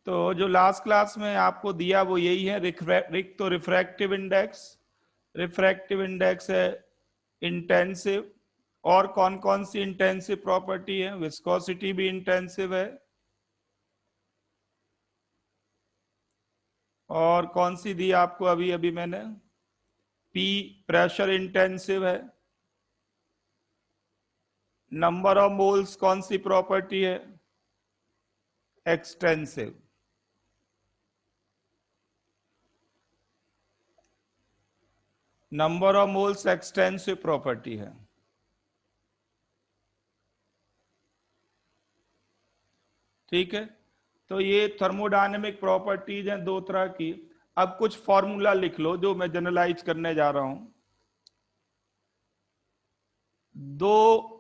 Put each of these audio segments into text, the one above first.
तो जो last class में आपको दिया वो यही है, रिफ्रैक्टिव इंडेक्स, रिफ्रैक्टिव इंडेक्स है इंटेंसिव, और कौन कौन सी इंटेंसिव प्रॉपर्टी है, विस्कोसिटी भी इंटेंसिव है, और कौन सी दी आपको अभी अभी मैंने, पी प्रेशर इंटेंसिव है, नंबर ऑफ मोल्स कौन सी प्रॉपर्टी है, extensive. Number of moles extensive property है। ठीक है, तो ये थर्मोडायनेमिक प्रॉपर्टीज हैं दो तरह की। अब कुछ फॉर्मूला लिख लो जो मैं जनरलाइज करने जा रहा हूं। दो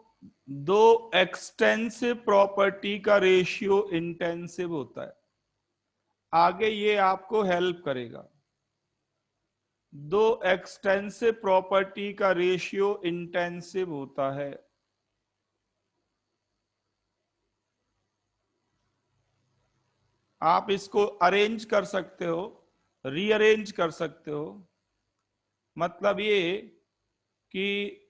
दो एक्सटेंसिव प्रॉपर्टी का रेशियो इंटेंसिव होता है, आगे ये आपको हेल्प करेगा। दो एक्सटेंसिव प्रॉपर्टी का रेशियो इंटेंसिव होता है। आप इसको अरेंज कर सकते हो, रीअरेंज कर सकते हो। मतलब ये कि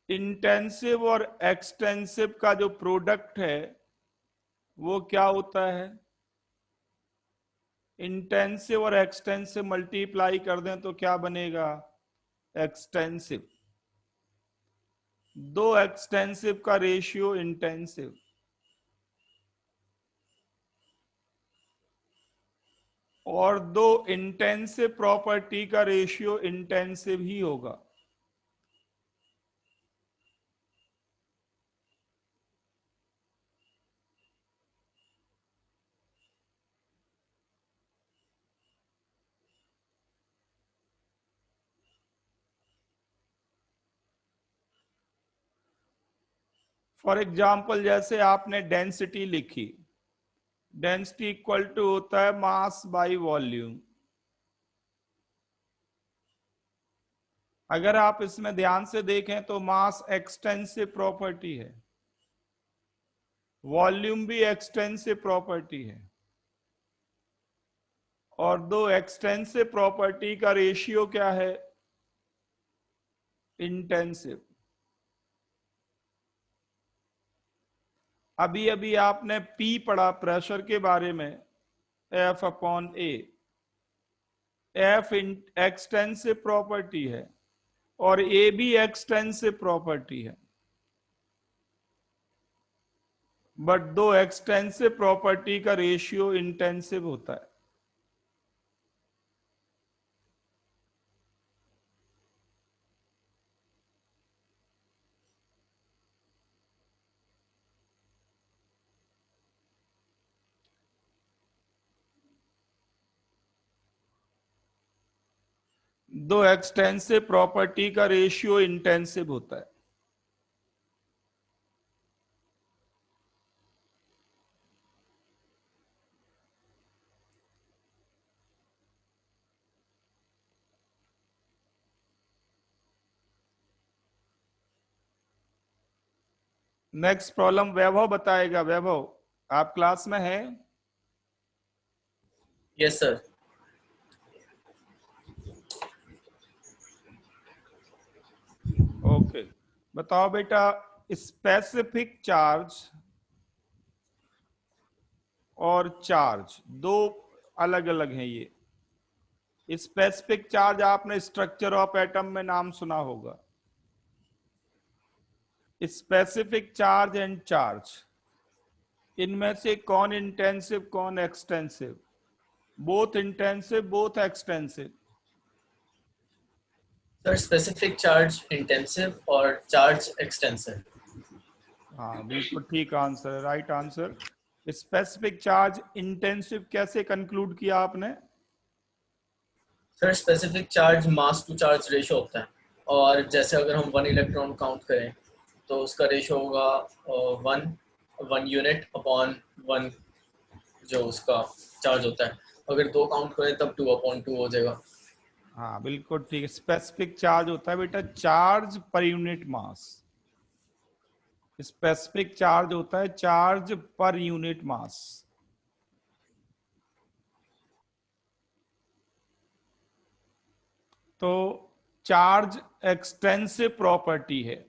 इंटेंसिव और एक्सटेंसिव का जो प्रोडक्ट है वो क्या होता है, इंटेंसिव और एक्सटेंसिव मल्टीप्लाई कर दें तो क्या बनेगा, एक्सटेंसिव। दो एक्सटेंसिव का रेशियो इंटेंसिव, और दो इंटेंसिव प्रॉपर्टी का रेशियो इंटेंसिव ही होगा। फॉर एग्जाम्पल जैसे आपने डेंसिटी लिखी, डेंसिटी इक्वल टू होता है मास बाय वॉल्यूम। अगर आप इसमें ध्यान से देखें तो मास एक्सटेंसिव प्रॉपर्टी है, वॉल्यूम भी एक्सटेंसिव प्रॉपर्टी है, और दो एक्सटेंसिव प्रॉपर्टी का रेशियो क्या है, इंटेंसिव। अभी अभी आपने पी पढ़ा प्रेशर के बारे में, एफ अपॉन ए। एफ एक्सटेंसिव प्रॉपर्टी है और ए भी एक्सटेंसिव प्रॉपर्टी है, बट दो एक्सटेंसिव प्रॉपर्टी का रेशियो इंटेंसिव होता है। दो एक्सटेंसिव प्रॉपर्टी का रेशियो इंटेंसिव होता है। नेक्स्ट प्रॉब्लम वैभव बताएगा। वैभव आप क्लास में हैं? Yes sir. ओके, बताओ बेटा, स्पेसिफिक चार्ज और चार्ज दो अलग अलग हैं। ये स्पेसिफिक चार्ज आपने स्ट्रक्चर ऑफ एटम में नाम सुना होगा। स्पेसिफिक चार्ज एंड चार्ज, इनमें से कौन इंटेंसिव कौन extensive? Both intensive both extensive. Sir specific charge intensive और चार्ज एक्सटेंसिव। हाँ बिल्कुल ठीक answer, right answer. Specific charge intensive कैसे कंक्लूड किया आपने? Sir specific charge mass to charge ratio होता है, और जैसे अगर हम 1 इलेक्ट्रॉन काउंट करें तो उसका रेशो होगा 1 यूनिट अपॉन 1 जो उसका चार्ज होता है। अगर 2 काउंट करें तब 2/2 हो जाएगा। हाँ बिल्कुल ठीक। स्पेसिफिक चार्ज होता है बेटा charge per unit mass. Specific charge होता है चार्ज पर यूनिट मास। तो चार्ज एक्सटेंसिव प्रॉपर्टी है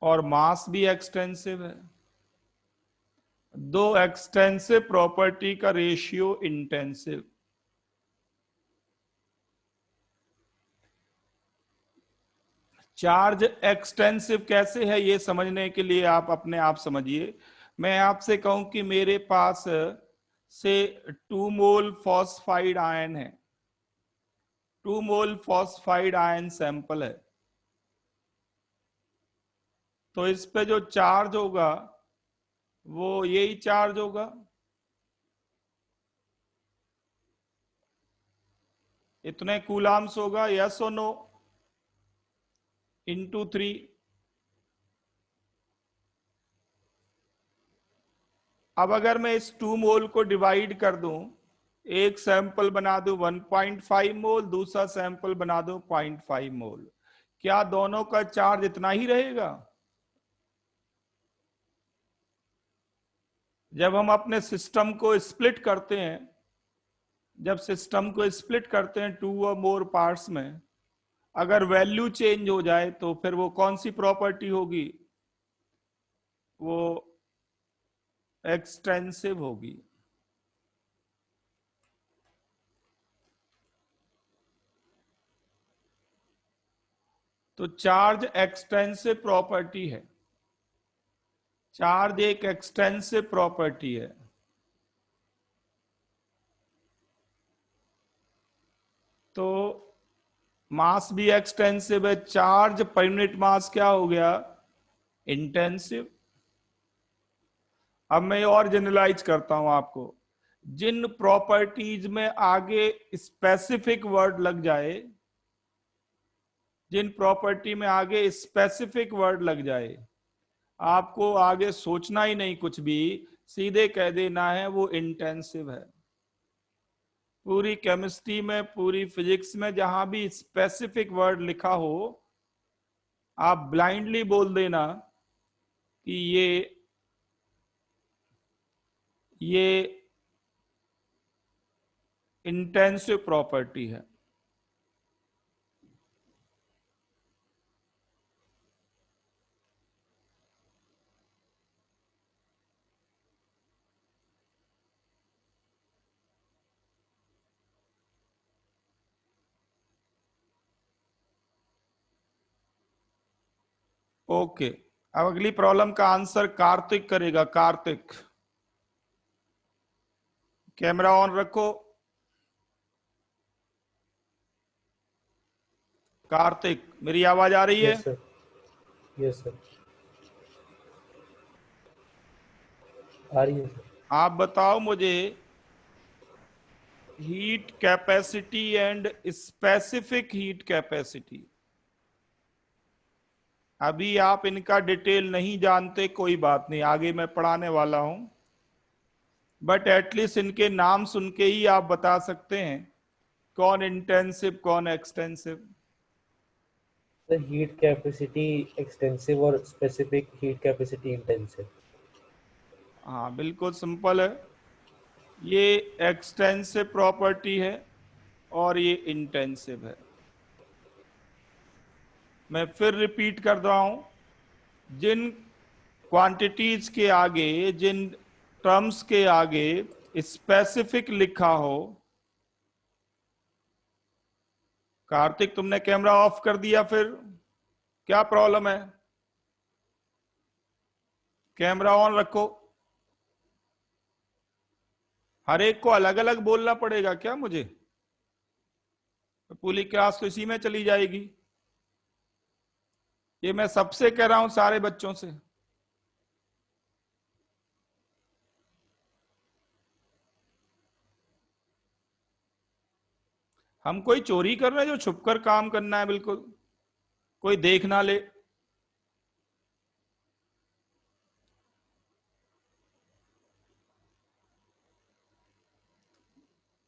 और मास भी एक्सटेंसिव है। दो एक्सटेंसिव प्रॉपर्टी का रेशियो इंटेंसिव। चार्ज एक्सटेंसिव कैसे है ये समझने के लिए आप अपने आप समझिए। मैं आपसे कहूं कि मेरे पास से 2 मोल फॉस्फाइड आयन है, 2 मोल फॉस्फाइड आयन सैंपल है, तो इस पे जो चार्ज होगा वो यही चार्ज होगा। इतने कूलाम्स होगा, यस और नो, इंटू 3। अब अगर मैं इस 2 मोल को डिवाइड कर दूं, एक सैंपल बना दूं 1.5 मोल, दूसरा सैंपल बना दूं 0.5 मोल, क्या दोनों का चार्ज इतना ही रहेगा? जब हम अपने सिस्टम को स्प्लिट करते हैं, जब सिस्टम को स्प्लिट करते हैं 2 और मोर पार्ट्स में, अगर वैल्यू चेंज हो जाए तो फिर वो कौन सी प्रॉपर्टी होगी? वो एक्सटेंसिव होगी। तो चार्ज एक्सटेंसिव प्रॉपर्टी है, चार्ज एक एक्सटेंसिव प्रॉपर्टी है। तो मास भी एक्सटेंसिव है, चार्ज पर यूनिट मास क्या हो गया? इंटेंसिव। अब मैं और जनरलाइज करता हूं आपको। जिन प्रॉपर्टीज में आगे स्पेसिफिक वर्ड लग जाए, जिन प्रॉपर्टी में आगे स्पेसिफिक वर्ड लग जाए, आपको आगे सोचना ही नहीं कुछ भी, सीधे कह देना है वो इंटेंसिव है। पूरी केमिस्ट्री में, पूरी फिजिक्स में जहां भी स्पेसिफिक वर्ड लिखा हो, आप ब्लाइंडली बोल देना कि ये इंटेंसिव प्रॉपर्टी है। ओके, अब अगली प्रॉब्लम का आंसर कार्तिक करेगा। कार्तिक, कैमरा ऑन रखो। कार्तिक, मेरी आवाज आ रही है? Yes sir. यस सर, आ रही है सर। आप बताओ मुझे heat capacity and specific heat capacity. अभी आप इनका डिटेल नहीं जानते, कोई बात नहीं, आगे मैं पढ़ाने वाला हूं, बट एटलीस्ट इनके नाम सुन के ही आप बता सकते हैं कौन इंटेंसिव कौन extensive. Sir heat capacity extensive और स्पेसिफिक हीट कैपेसिटी इंटेंसिव। हाँ बिल्कुल सिंपल है, ये एक्सटेंसिव प्रॉपर्टी है और ये इंटेंसिव है। मैं फिर रिपीट कर रहा हूं, जिन क्वांटिटीज के आगे, जिन टर्म्स के आगे स्पेसिफिक लिखा हो। कार्तिक, तुमने कैमरा ऑफ कर दिया, फिर क्या प्रॉब्लम है? कैमरा ऑन रखो। हर एक को अलग अलग बोलना पड़ेगा क्या मुझे? पूरी क्लास तो इसी में चली जाएगी। ये मैं सबसे कह रहा हूं, सारे बच्चों से। हम कोई चोरी कर रहे हैं जो छुपकर काम करना है, बिल्कुल कोई देख ना ले।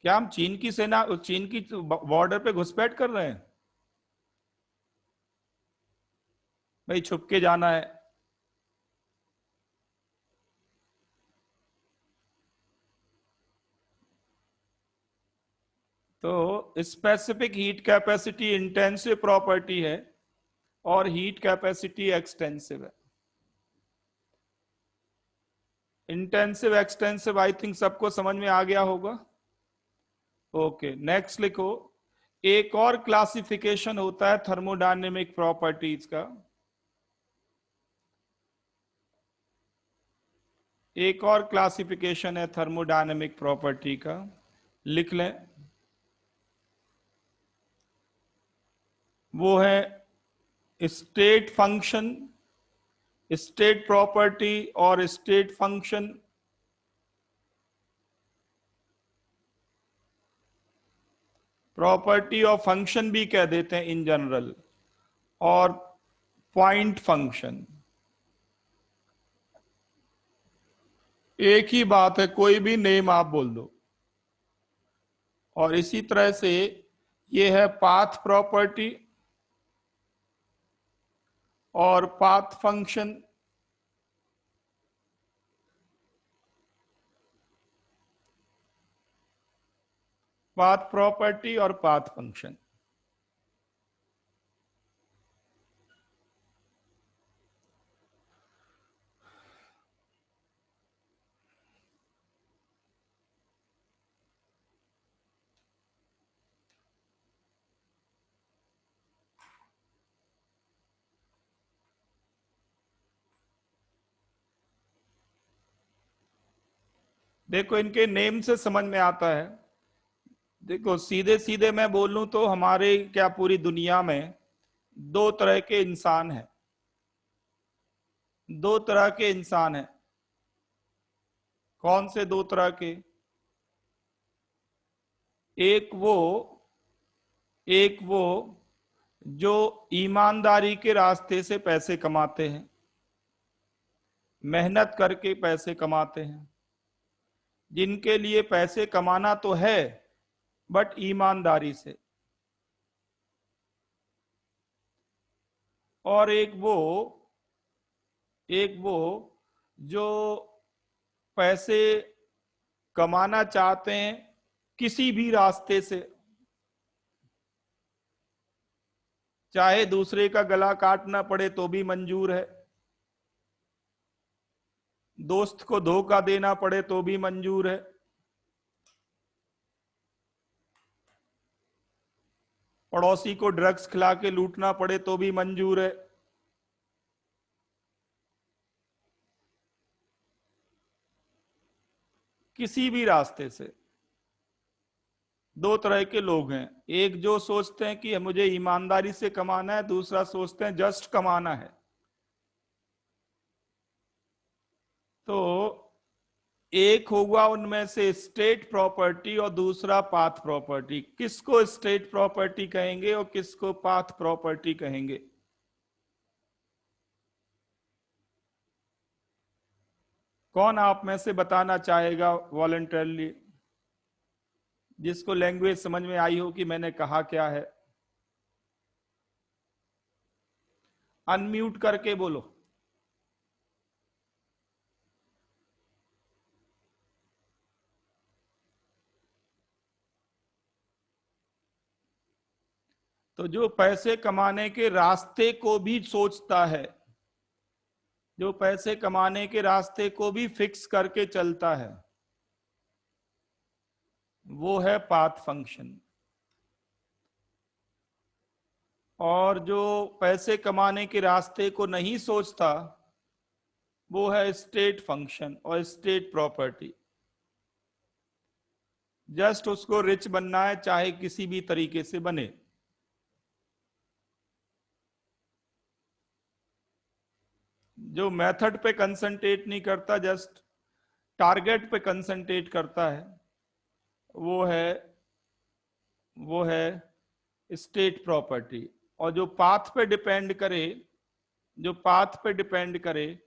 क्या हम चीन की सेना, चीन की बॉर्डर पे घुसपैठ कर रहे हैं? भाई छुप के जाना है। तो specific heat capacity intensive property है और हीट कैपेसिटी एक्सटेंसिव है। इंटेंसिव एक्सटेंसिव आई थिंक सबको समझ में आ गया होगा। ओके, नेक्स्ट लिखो। एक और क्लासिफिकेशन होता है थर्मोडायनेमिक प्रॉपर्टीज का। एक और क्लासिफिकेशन है थर्मोडायनेमिक प्रॉपर्टी का, लिख लें। वो है स्टेट फंक्शन, स्टेट प्रॉपर्टी और स्टेट फंक्शन। प्रॉपर्टी और फंक्शन भी कह देते हैं इन जनरल, और पॉइंट फंक्शन। एक ही बात है, कोई भी नेम आप बोल दो। और इसी तरह से ये है पाथ प्रॉपर्टी और पाथ फंक्शन। पाथ प्रॉपर्टी और पाथ फंक्शन। देखो इनके नेम से समझ में आता है। देखो सीधे सीधे मैं बोलूं तो हमारे क्या पूरी दुनिया में दो तरह के इंसान हैं। दो तरह के इंसान हैं। कौन से दो तरह के? एक वो जो ईमानदारी के रास्ते से पैसे कमाते हैं, मेहनत करके पैसे कमाते हैं, जिनके लिए पैसे कमाना तो है बट ईमानदारी से। और एक वो जो पैसे कमाना चाहते हैं किसी भी रास्ते से, चाहे दूसरे का गला काटना पड़े तो भी मंजूर है, दोस्त को धोखा देना पड़े तो भी मंजूर है, पड़ोसी को ड्रग्स खिला के लूटना पड़े तो भी मंजूर है। किसी भी रास्ते से। दो तरह के लोग हैं, एक जो सोचते हैं कि मुझे ईमानदारी से कमाना है, दूसरा सोचते हैं जस्ट कमाना है। तो एक होगा उनमें से स्टेट प्रॉपर्टी और दूसरा पाथ प्रॉपर्टी। किसको स्टेट प्रॉपर्टी कहेंगे और किसको पाथ प्रॉपर्टी कहेंगे? कौन आप में से बताना चाहेगा वॉलंटरली, जिसको लैंग्वेज समझ में आई हो कि मैंने कहा क्या है? अनम्यूट करके बोलो। तो जो पैसे कमाने के रास्ते को भी सोचता है, जो पैसे कमाने के रास्ते को भी फिक्स करके चलता है, वो है पाथ फंक्शन। और जो पैसे कमाने के रास्ते को नहीं सोचता, वो है स्टेट फंक्शन और स्टेट प्रॉपर्टी। जस्ट उसको रिच बनना है, चाहे किसी भी तरीके से बने। जो मेथड पे कंसंट्रेट नहीं करता, जस्ट टारगेट पे कंसंट्रेट करता है, वो है स्टेट प्रॉपर्टी। और जो पाथ पे डिपेंड करे, जो पाथ पे डिपेंड करे,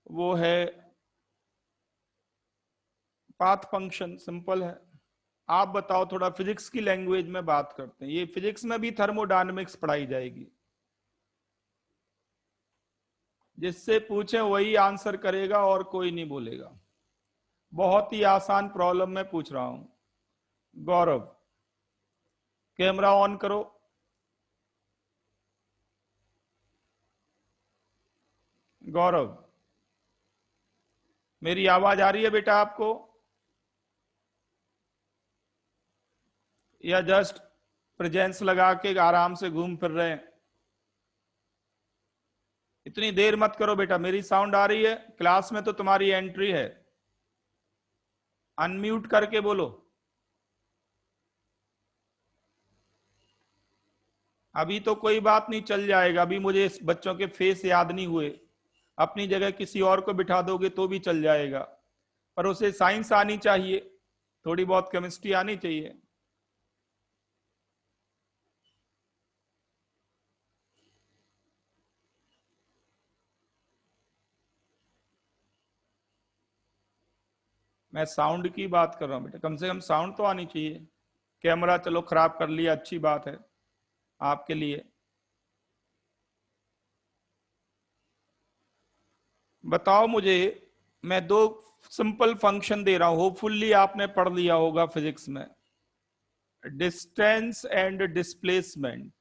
वो है पाथ फंक्शन। सिंपल है। आप बताओ, थोड़ा फिजिक्स की लैंग्वेज में बात करते हैं। ये फिजिक्स में भी थर्मोडायनेमिक्स पढ़ाई जाएगी। जिससे पूछे वही आंसर करेगा और कोई नहीं बोलेगा। बहुत ही आसान प्रॉब्लम में पूछ रहा हूं। गौरव, कैमरा ऑन करो। गौरव, मेरी आवाज आ रही है बेटा आपको, या जस्ट प्रेजेंस लगा के आराम से घूम फिर रहे हैं? इतनी देर मत करो बेटा, मेरी साउंड आ रही है, क्लास में तो तुम्हारी एंट्री है। अनम्यूट करके बोलो। अभी तो कोई बात नहीं, चल जाएगा। अभी मुझे इस बच्चों के फेस याद नहीं हुए, अपनी जगह किसी और को बिठा दोगे तो भी चल जाएगा, पर उसे साइंस आनी चाहिए, थोड़ी बहुत केमिस्ट्री आनी चाहिए। मैं साउंड की बात कर रहा हूं बेटा, कम से कम साउंड तो आनी चाहिए। कैमरा चलो खराब कर लिया, अच्छी बात है आपके लिए। बताओ मुझे, मैं दो सिंपल फंक्शन दे रहा हूं, होपफुली आपने पढ़ लिया होगा फिजिक्स में। डिस्टेंस एंड डिस्प्लेसमेंट,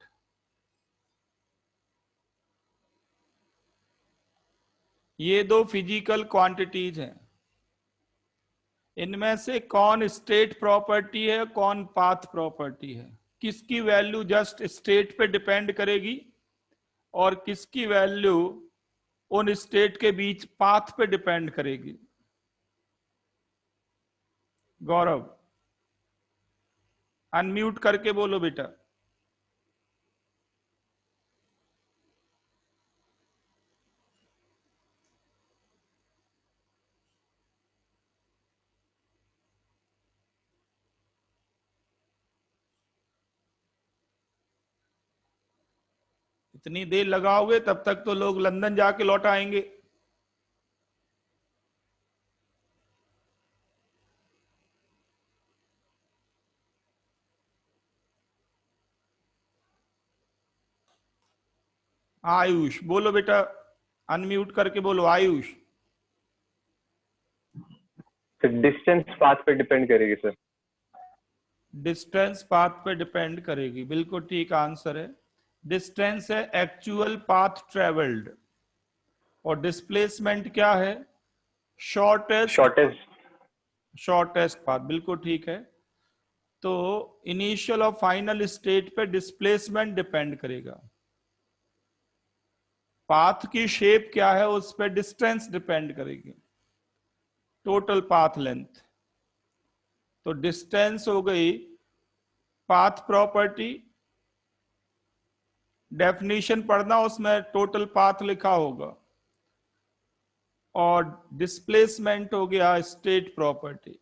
ये दो फिजिकल क्वांटिटीज हैं। इनमें से कौन स्टेट प्रॉपर्टी है, कौन पाथ प्रॉपर्टी है? किसकी वैल्यू जस्ट स्टेट पे डिपेंड करेगी और किसकी वैल्यू उन स्टेट के बीच पाथ पे डिपेंड करेगी? गौरव, अनम्यूट करके बोलो बेटा। इतनी देर लगाओगे तब तक तो लोग लंदन जाके लौट आएंगे। आयुष बोलो बेटा, अनम्यूट करके बोलो आयुष। डिस्टेंस पाथ पे डिपेंड करेगी सर। डिस्टेंस पाथ पे डिपेंड करेगी, बिल्कुल ठीक आंसर है। डिस्टेंस है एक्चुअल पाथ ट्रेवल्ड, और डिस्प्लेसमेंट क्या है? शॉर्टेस्ट शॉर्टेस्ट पाथ, बिल्कुल ठीक है। तो इनिशियल और फाइनल स्टेट पे डिस्प्लेसमेंट डिपेंड करेगा। पाथ की शेप क्या है उस पर डिस्टेंस डिपेंड करेगी, टोटल पाथ लेंथ। तो डिस्टेंस हो गई पाथ प्रॉपर्टी, डेफिनेशन पढ़ना, उसमें टोटल पाथ लिखा होगा। और डिस्प्लेसमेंट हो गया स्टेट प्रॉपर्टी।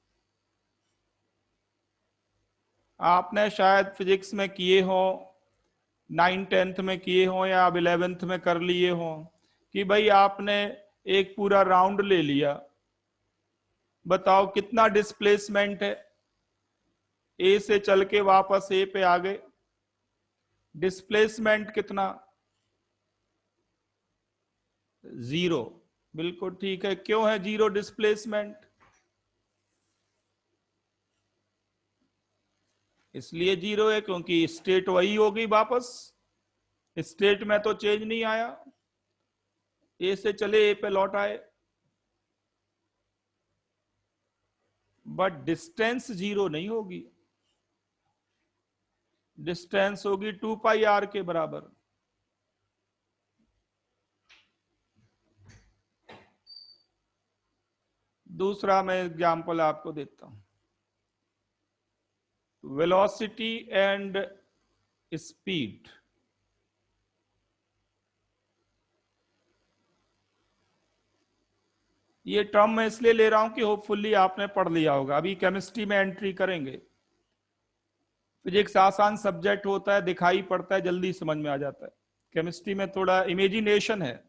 आपने शायद फिजिक्स में किए हो, 9th-10th में किए हो, या अब 11th में कर लिए हो, कि भाई आपने एक पूरा राउंड ले लिया, बताओ कितना डिस्प्लेसमेंट है? ए से चल के वापस ए पे आ गए, डिस्प्लेसमेंट कितना? 0। बिल्कुल ठीक है। क्यों है 0 डिस्प्लेसमेंट? इसलिए 0 है क्योंकि स्टेट वही होगी वापस, स्टेट में तो चेंज नहीं आया, ए से चले ए पे लौट आए, बट डिस्टेंस 0 नहीं होगी। डिस्टेंस होगी 2πr के बराबर। दूसरा मैं एग्जांपल आपको देता हूं, वेलोसिटी एंड स्पीड। ये टर्म मैं इसलिए ले रहा हूं कि होपफुली आपने पढ़ लिया होगा। अभी केमिस्ट्री में एंट्री करेंगे। फिजिक्स आसान सब्जेक्ट होता है, दिखाई पड़ता है, जल्दी समझ में आ जाता है। केमिस्ट्री में थोड़ा इमेजिनेशन है।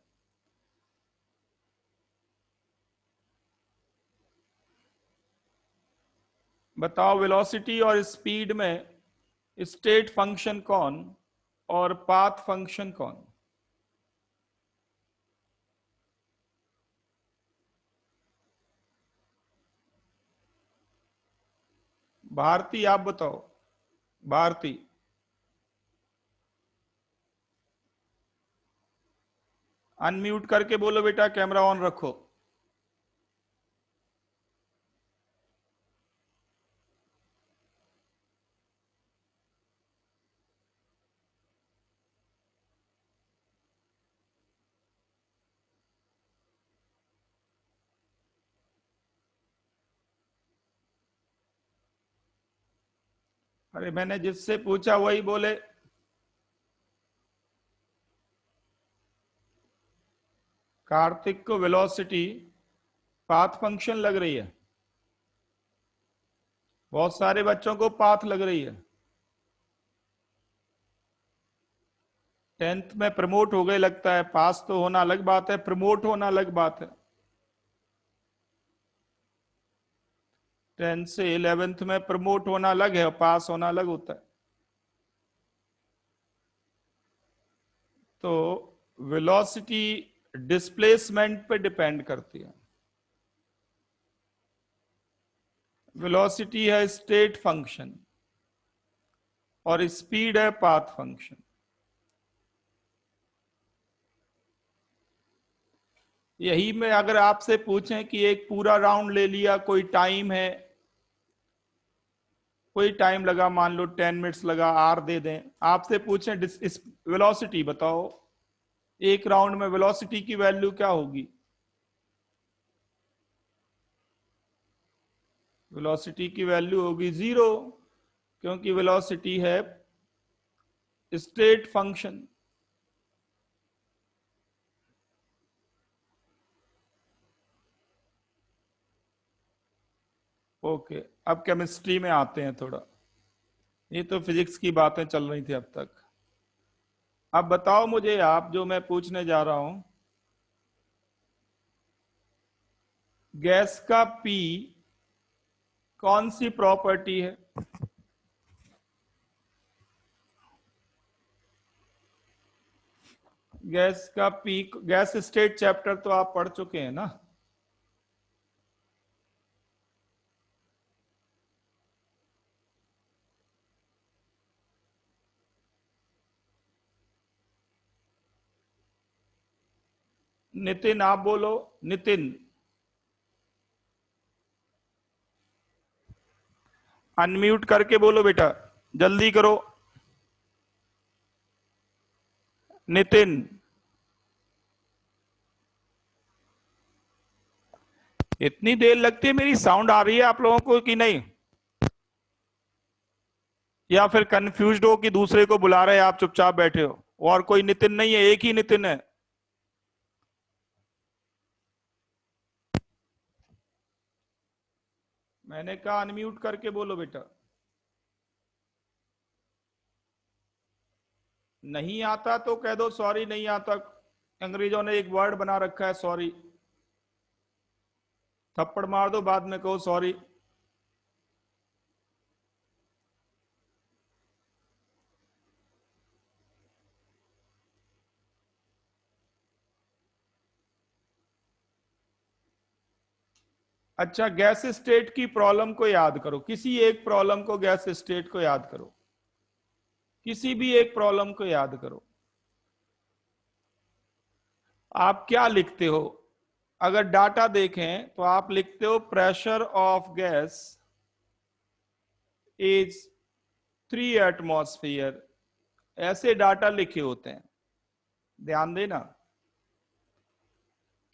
बताओ वेलोसिटी और स्पीड में स्टेट फंक्शन कौन और पाथ फंक्शन कौन? भारती, आप बताओ। भारती, अनम्यूट करके बोलो बेटा, कैमरा ऑन रखो। अरे मैंने जिससे पूछा वही बोले। कार्तिक को वेलोसिटी पाथ फंक्शन लग रही है, बहुत सारे बच्चों को पाथ लग रही है। 10th में प्रमोट हो गए लगता है, पास तो होना अलग बात है, प्रमोट होना अलग बात है। 10th से 11th में प्रमोट होना अलग है, पास होना अलग होता है। तो वेलोसिटी डिस्प्लेसमेंट पे डिपेंड करती है। वेलोसिटी है स्टेट फंक्शन और स्पीड है पाथ फंक्शन। यही में अगर आपसे पूछें कि एक पूरा राउंड ले लिया, कोई टाइम है, कोई टाइम लगा, मान लो 10 मिनट्स लगा, आर दे दें, आपसे पूछें वेलोसिटी बताओ, एक राउंड में वेलोसिटी की वैल्यू क्या होगी? वेलोसिटी की वैल्यू होगी 0, क्योंकि वेलोसिटी है स्टेट फंक्शन। ओके, अब केमिस्ट्री में आते हैं थोड़ा। ये तो फिजिक्स की बातें चल रही थी अब तक। अब बताओ मुझे आप, जो मैं पूछने जा रहा हूं, गैस का पी कौन सी प्रॉपर्टी है? गैस का पी, गैस स्टेट चैप्टर तो आप पढ़ चुके हैं ना? नितिन आप बोलो, नितिन। अनम्यूट करके बोलो बेटा, जल्दी करो। नितिन, इतनी देर लगती है, मेरी साउंड आ रही है आप लोगों को कि नहीं? या फिर कंफ्यूज्ड हो कि दूसरे को बुला रहे हैं, आप चुपचाप बैठे हो और कोई नितिन नहीं है, एक ही नितिन है? मैंने कहा अनम्यूट करके बोलो बेटा। नहीं आता तो कह दो सॉरी नहीं आता। अंग्रेजों ने एक वर्ड बना रखा है सॉरी, थप्पड़ मार दो, बाद में कहो सॉरी। अच्छा, गैस स्टेट की प्रॉब्लम को याद करो, किसी एक प्रॉब्लम को, गैस स्टेट को याद करो, किसी भी एक प्रॉब्लम को याद करो। आप क्या लिखते हो? अगर डाटा देखें तो आप लिखते हो pressure of gas is 3 atmosphere, ऐसे डाटा लिखे होते हैं, ध्यान देना।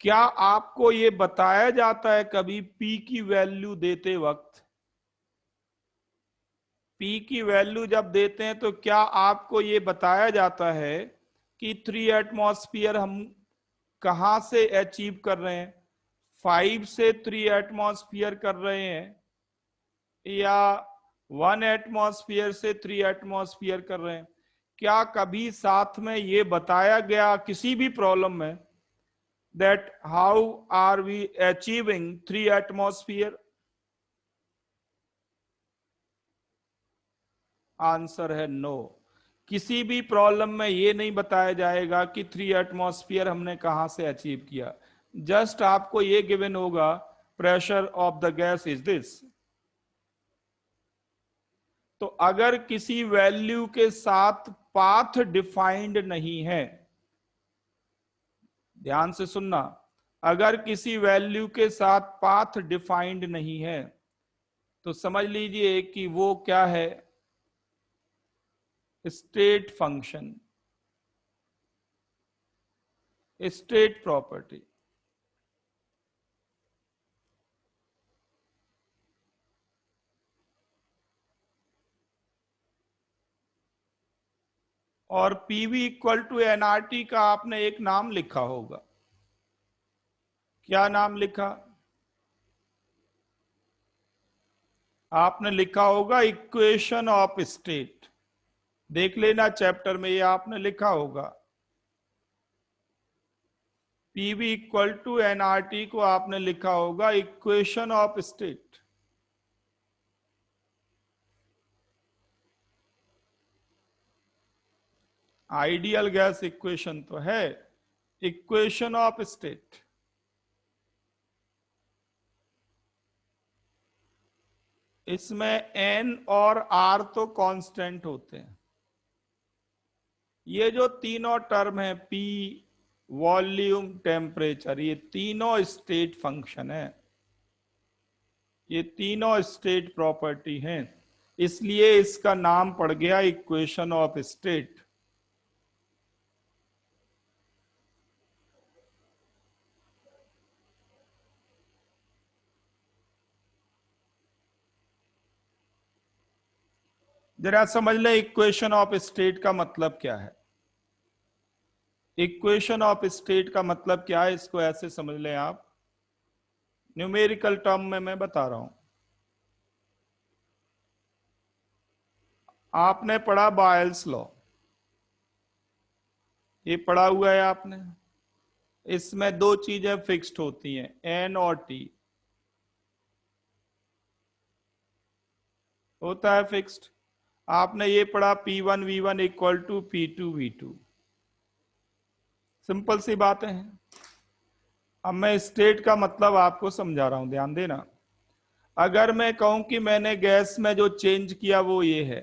क्या आपको यह बताया जाता है कभी पी की वैल्यू देते वक्त? पी की वैल्यू जब देते हैं तो क्या आपको यह बताया जाता है कि 3 एटमॉस्फेयर हम कहां से अचीव कर रहे हैं? 5 से 3 एटमॉस्फेयर कर रहे हैं या 1 एटमॉस्फेयर से 3 एटमॉस्फेयर कर रहे हैं? क्या कभी साथ में ये बताया गया किसी भी प्रॉब्लम में that how are we achieving 3 atmosphere? Answer है नो। किसी भी प्रॉब्लम में ये नहीं बताया जाएगा कि 3 एटमॉस्फेयर हमने कहां से अचीव किया। जस्ट आपको ये गिवन होगा pressure of the gas is this. तो अगर किसी वैल्यू के साथ पाथ डिफाइंड नहीं है, ध्यान से सुनना, अगर किसी वैल्यू के साथ पाथ डिफाइंड नहीं है तो समझ लीजिए कि वो क्या है, स्टेट फंक्शन, स्टेट प्रॉपर्टी। और पीवी इक्वल टू एनआरटी का आपने एक नाम लिखा होगा, क्या नाम लिखा? आपने लिखा होगा इक्वेशन ऑफ स्टेट। देख लेना चैप्टर में, ये आपने लिखा होगा। पीवी इक्वल टू एनआरटी को आपने लिखा होगा equation of state. Ideal gas equation तो है, इक्वेशन ऑफ स्टेट। इसमें एन और आर तो कांस्टेंट होते हैं। ये जो तीनों टर्म है, पी, वॉल्यूम, टेम्परेचर, ये तीनों स्टेट फंक्शन है, ये तीनों स्टेट प्रॉपर्टी हैं, इसलिए इसका नाम पड़ गया इक्वेशन ऑफ स्टेट। जरा समझ लें इक्वेशन ऑफ स्टेट का मतलब क्या है। इक्वेशन ऑफ स्टेट का मतलब क्या है, इसको ऐसे समझ लें आप, न्यूमेरिकल टर्म में मैं बता रहा हूं। आपने पढ़ा बॉयल्स लॉ, ये पढ़ा हुआ है आपने। इसमें दो चीजें फिक्स्ड होती हैं, एन और टी होता है फिक्स्ड। आपने ये पढ़ा P1V1 equal to P2V2। Simple सी बातें हैं। अब मैं स्टेट का मतलब आपको समझा रहा हूं, ध्यान देना। अगर मैं कहूं कि मैंने गैस में जो चेंज किया वो ये है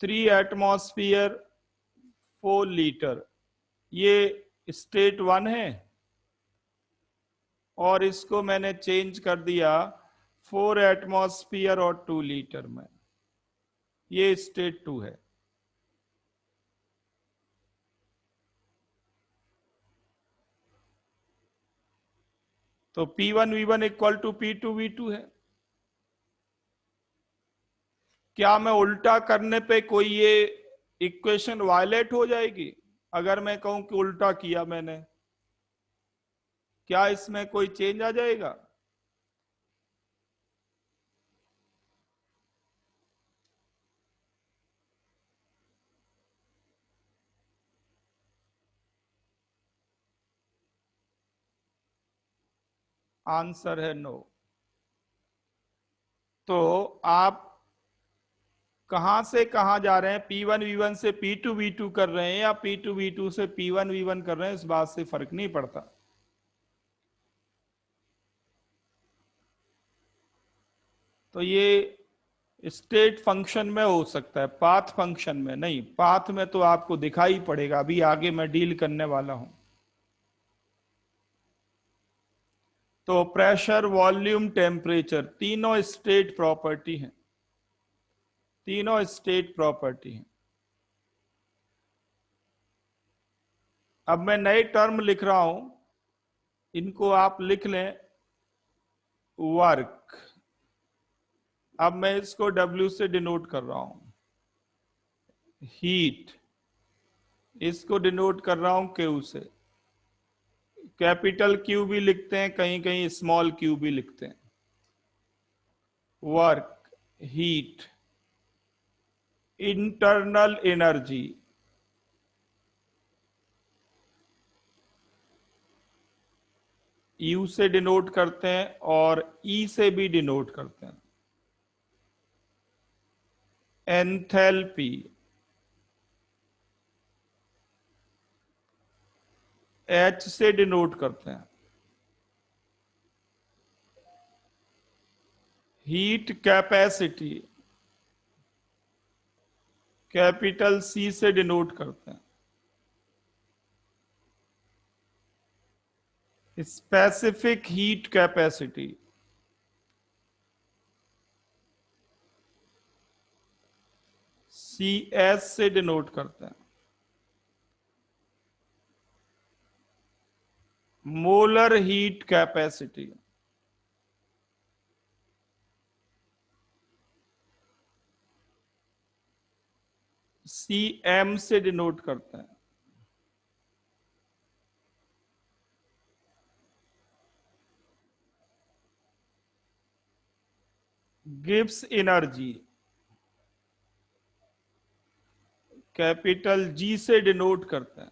3 एटमॉस्फेयर 4 लीटर, ये स्टेट 1 है, और इसको मैंने चेंज कर दिया 4 एटमॉस्फेयर और 2 लीटर में, ये स्टेट 2 है। तो P1V1 इक्वल टू P2V2 है। क्या मैं उल्टा करने पे कोई ये इक्वेशन वायलेट हो जाएगी? अगर मैं कहूं कि उल्टा किया मैंने, क्या इसमें कोई चेंज आ जाएगा? आंसर है नो। तो आप कहां से कहां जा रहे हैं, P1V1 से P2V2 कर रहे हैं या P2V2 से P1V1 कर रहे हैं, इस बात से फर्क नहीं पड़ता। तो ये स्टेट फंक्शन में हो सकता है, पाथ फंक्शन में नहीं। पाथ में तो आपको दिखाई पड़ेगा, अभी आगे मैं डील करने वाला हूं। तो प्रेशर, वॉल्यूम, टेम्परेचर तीनों स्टेट प्रॉपर्टी हैं, तीनों स्टेट प्रॉपर्टी हैं। अब मैं नए टर्म लिख रहा हूं, इनको आप लिख लें, वर्क। अब मैं इसको W से डिनोट कर रहा हूं, हीट, इसको डिनोट कर रहा हूं Q से। कैपिटल Q भी लिखते हैं, कहीं कहीं स्मॉल q भी लिखते हैं। Work, heat, internal energy, U से डिनोट करते हैं और E से भी डिनोट करते हैं। एंथैल्पी, H से डिनोट करते हैं। हीट कैपेसिटी, कैपिटल C से डिनोट करते हैं। स्पेसिफिक हीट कैपेसिटी, CS से डिनोट करते हैं। मोलर हीट कैपेसिटी, CM से डिनोट करते हैं। गिब्स एनर्जी, कैपिटल G से डिनोट करते हैं।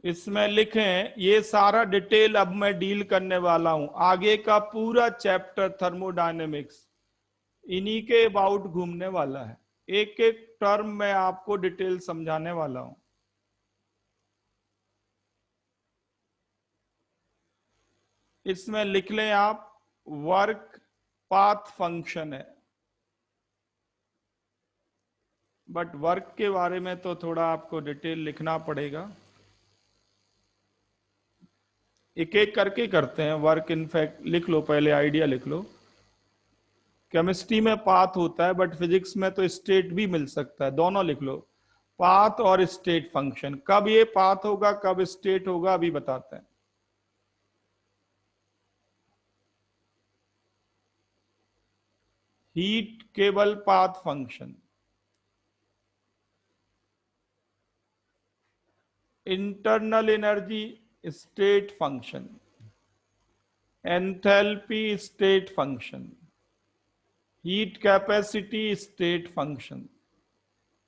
इसमें लिखें, ये सारा डिटेल अब मैं डील करने वाला हूं। आगे का पूरा चैप्टर थर्मोडायनेमिक्स इन्हीं के अबाउट घूमने वाला है। एक एक टर्म में आपको डिटेल समझाने वाला हूं। इसमें लिख लें आप, वर्क पाथ फंक्शन है, बट वर्क के बारे में तो थोड़ा आपको डिटेल लिखना पड़ेगा। एक एक करके करते हैं। वर्क इनफैक्ट लिख लो, पहले आइडिया लिख लो। केमिस्ट्री में पाथ होता है, बट फिजिक्स में तो स्टेट भी मिल सकता है, दोनों लिख लो, पाथ और स्टेट फंक्शन। कब ये पाथ होगा कब स्टेट होगा अभी बताते हैं। हीट केवल path function, internal energy state function, enthalpy state function, heat capacity state function,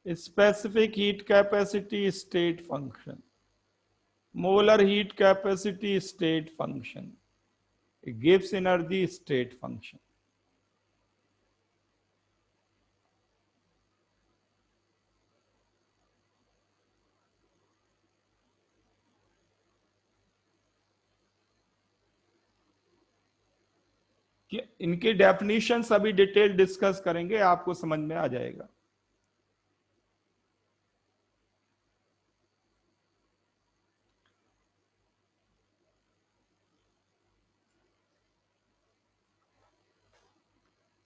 specific heat capacity state function, molar heat capacity state function, Gibbs energy state function. इनकी डेफिनेशन अभी detail discuss करेंगे, आपको समझ में आ जाएगा।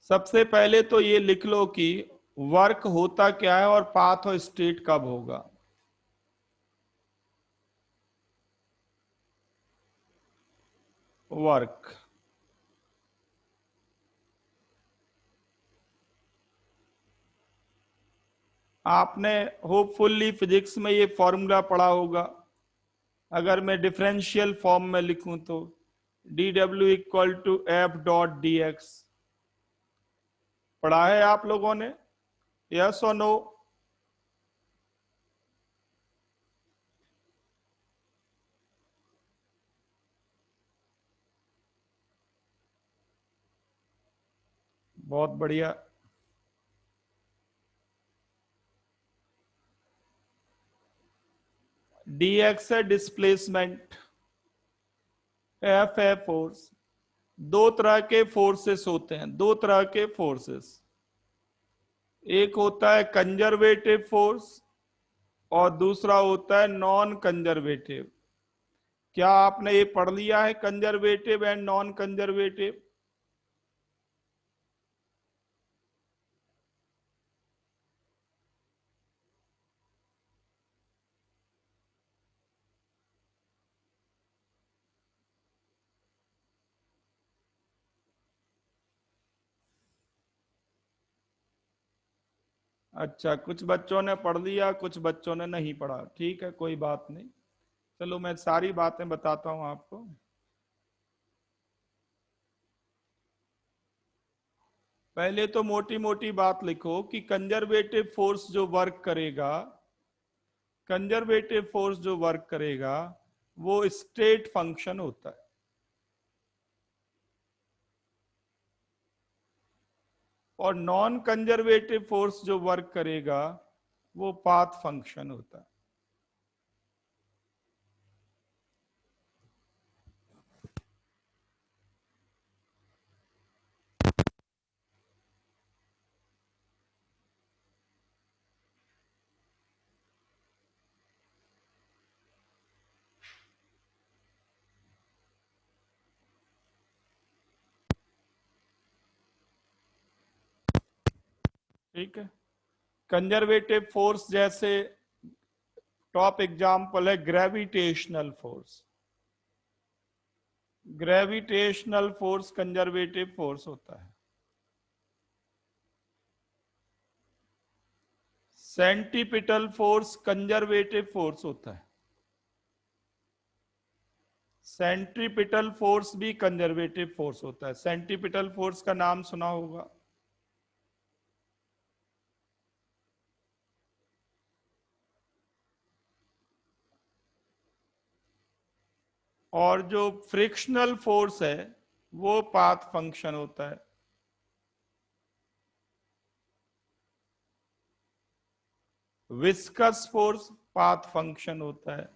सबसे पहले तो ये लिख लो कि वर्क होता क्या है और पाथ और स्टेट कब होगा। वर्क, आपने होपफुली फिजिक्स में ये फॉर्मूला पढ़ा होगा। अगर मैं डिफरेंशियल फॉर्म में लिखूं तो dW इक्वल टू F.dx, पढ़ा है आप लोगों ने? यस और नो? बहुत बढ़िया। dx है डिस्प्लेसमेंट, F है फोर्स। दो तरह के फोर्सेस होते हैं, दो तरह के फोर्सेस। एक होता है कंजर्वेटिव फोर्स और दूसरा होता है नॉन कंजर्वेटिव। क्या आपने ये पढ़ लिया है, कंजर्वेटिव एंड नॉन कंजर्वेटिव? अच्छा, कुछ बच्चों ने पढ़ लिया, कुछ बच्चों ने नहीं पढ़ा। ठीक है, कोई बात नहीं। चलो मैं सारी बातें बताता हूं आपको। पहले तो मोटी मोटी बात लिखो कि कंजर्वेटिव फोर्स जो वर्क करेगा, कंजर्वेटिव फोर्स जो वर्क करेगा वो स्टेट फंक्शन होता है। और नॉन कंजर्वेटिव फोर्स जो वर्क करेगा वो पाथ फंक्शन होता है। ठीक है, कंजर्वेटिव फोर्स जैसे टॉप एग्जांपल है gravitational force. Gravitational force conservative force होता है। सेंटीपिटल फोर्स कंजर्वेटिव फोर्स होता है। सेंट्रीपिटल फोर्स भी कंजर्वेटिव फोर्स होता है। सेंटीपिटल फोर्स का नाम सुना होगा। और जो फ्रिक्शनल फोर्स है वो पाथ फंक्शन होता है। विस्कस फोर्स पाथ फंक्शन होता है।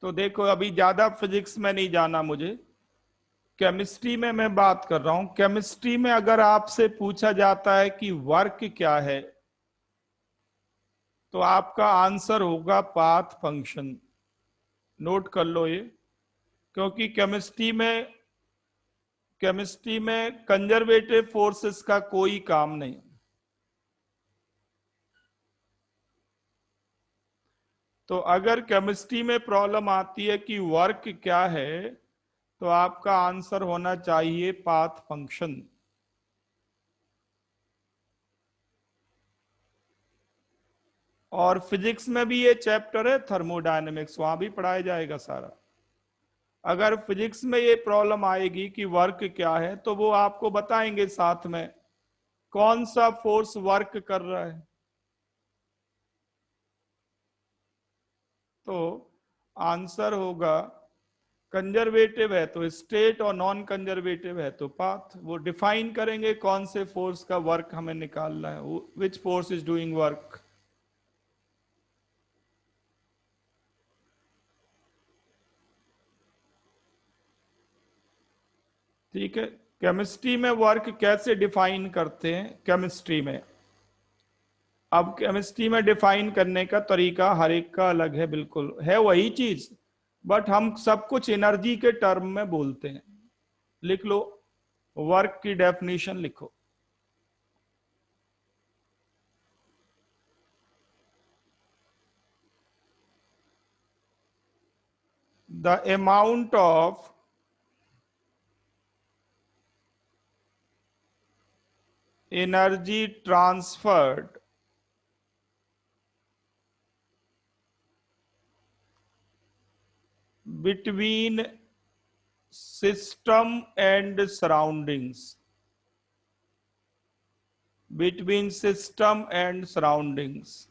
तो देखो, अभी ज्यादा फिजिक्स में नहीं जाना मुझे, केमिस्ट्री में मैं बात कर रहा हूं। केमिस्ट्री में अगर आपसे पूछा जाता है कि वर्क क्या है, तो आपका आंसर होगा पाथ फंक्शन। नोट कर लो ये, क्योंकि केमिस्ट्री में कंजर्वेटिव फोर्सेस का कोई काम नहीं। तो अगर केमिस्ट्री में प्रॉब्लम आती है कि वर्क क्या है, तो आपका आंसर होना चाहिए पाथ फंक्शन। और फिजिक्स में भी ये चैप्टर है थर्मोडायनेमिक्स, वहां भी पढ़ाया जाएगा सारा। अगर फिजिक्स में ये प्रॉब्लम आएगी कि वर्क क्या है, तो वो आपको बताएंगे साथ में कौन सा फोर्स वर्क कर रहा है। तो आंसर होगा, कंजर्वेटिव है तो स्टेट और नॉन कंजर्वेटिव है तो पाथ। वो डिफाइन करेंगे कौन से फोर्स का वर्क हमें निकालना है, which force is doing work. ठीक है, केमिस्ट्री में वर्क कैसे डिफाइन करते हैं केमिस्ट्री में। अब केमिस्ट्री में डिफाइन करने का तरीका हर एक का अलग है, बिल्कुल है वही चीज, बट हम सब कुछ एनर्जी के टर्म में बोलते हैं। लिख लो, वर्क की डेफिनेशन लिखो। The amount of energy transferred between system and surroundings, between system and surroundings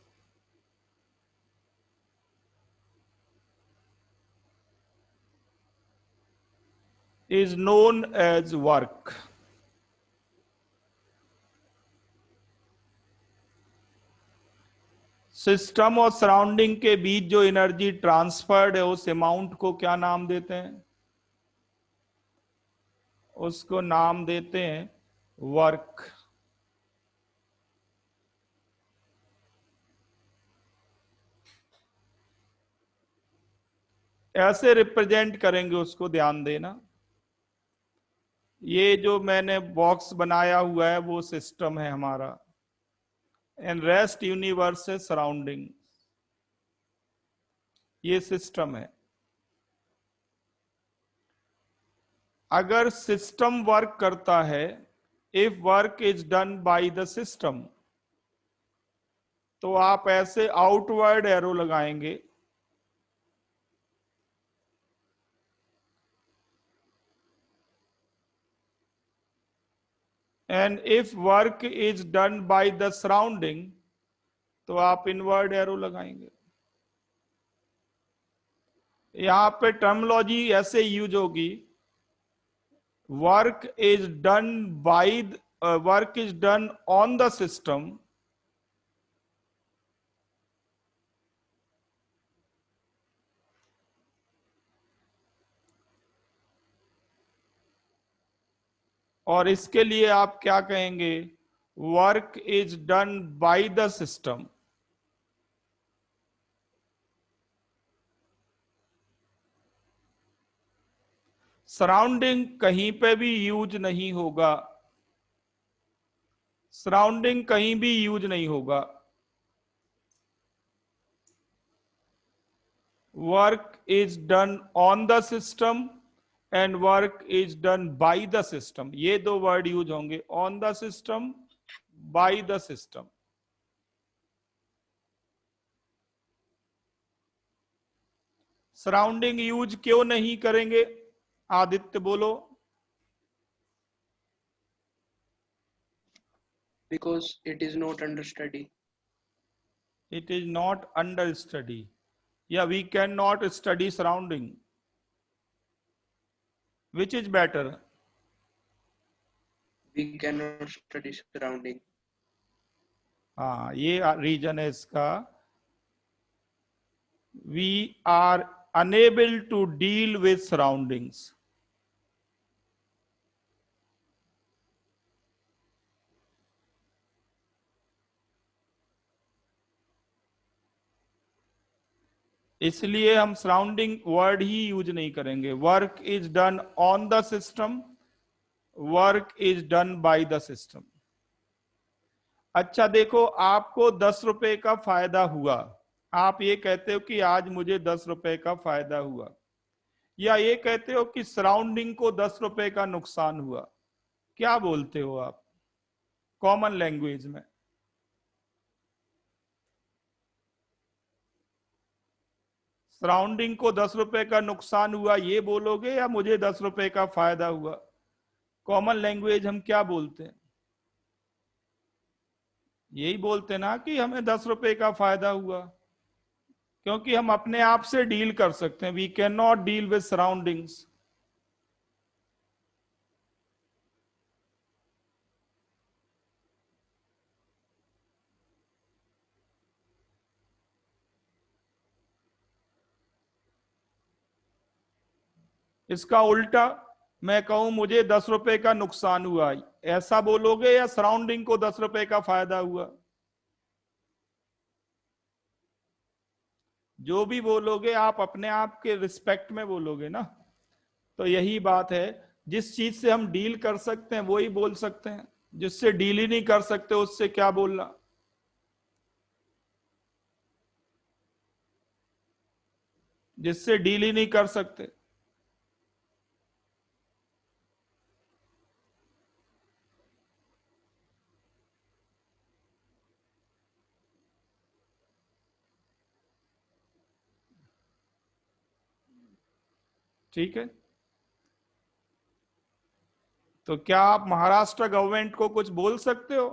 is known as work. System और सराउंडिंग के बीच जो एनर्जी ट्रांसफर्ड है उस अमाउंट को क्या नाम देते हैं? उसको नाम देते हैं वर्क। ऐसे रिप्रेजेंट करेंगे उसको, ध्यान देना। ये जो मैंने बॉक्स बनाया हुआ है वो सिस्टम है हमारा, एंड रेस्ट यूनिवर्स है सराउंडिंग। ये सिस्टम है। अगर सिस्टम वर्क करता है, if work is done by the system, तो आप ऐसे आउटवर्ड एरो लगाएंगे and if work is done by the surrounding, तो आप इनवर्ड एरो लगाएंगे। यहां पे टर्मोलॉजी ऐसे यूज होगी, work is done bye, work is done on the system, और इसके लिए आप क्या कहेंगे, work is done by the system. Surrounding कहीं पे भी यूज नहीं होगा, सराउंडिंग कहीं भी यूज नहीं होगा। Work is done on the system and work is done by the system, ये दो वर्ड यूज होंगे, on the system, bye the system. Surrounding use क्यों नहीं करेंगे, आदित्य बोलो। Because it is not under study. It is not under study. Yeah, we cannot study surrounding. Which is better? We cannot study surrounding. हाँ, ये reason है इसका, we are unable to deal with surroundings. इसलिए हम surrounding word ही use नहीं करेंगे। Work is done on the system, work is done by the system. अच्छा देखो, आपको 10 रुपए का फायदा हुआ, आप ये कहते हो कि आज मुझे 10 रुपए का फायदा हुआ, या ये कहते हो कि सराउंडिंग को 10 रुपए का नुकसान हुआ, क्या बोलते हो आप कॉमन लैंग्वेज में? सराउंडिंग को 10 रुपए का नुकसान हुआ ये बोलोगे, या मुझे 10 रुपए का फायदा हुआ? कॉमन लैंग्वेज हम क्या बोलते हैं? यही बोलते ना कि हमें 10 रुपए का फायदा हुआ, क्योंकि हम अपने आप से डील कर सकते हैं। We can not deal with surroundings. इसका उल्टा मैं कहूं मुझे 10 रुपए का नुकसान हुआ, ऐसा बोलोगे, या सराउंडिंग को 10 रुपए का फायदा हुआ? जो भी बोलोगे आप अपने आप के रिस्पेक्ट में बोलोगे ना। तो यही बात है, जिस चीज से हम डील कर सकते हैं वो ही बोल सकते हैं, जिससे डील ही नहीं कर सकते उससे क्या बोलना। जिससे डील ही नहीं कर सकते। ठीक है, तो क्या आप महाराष्ट्र गवर्नमेंट को कुछ बोल सकते हो?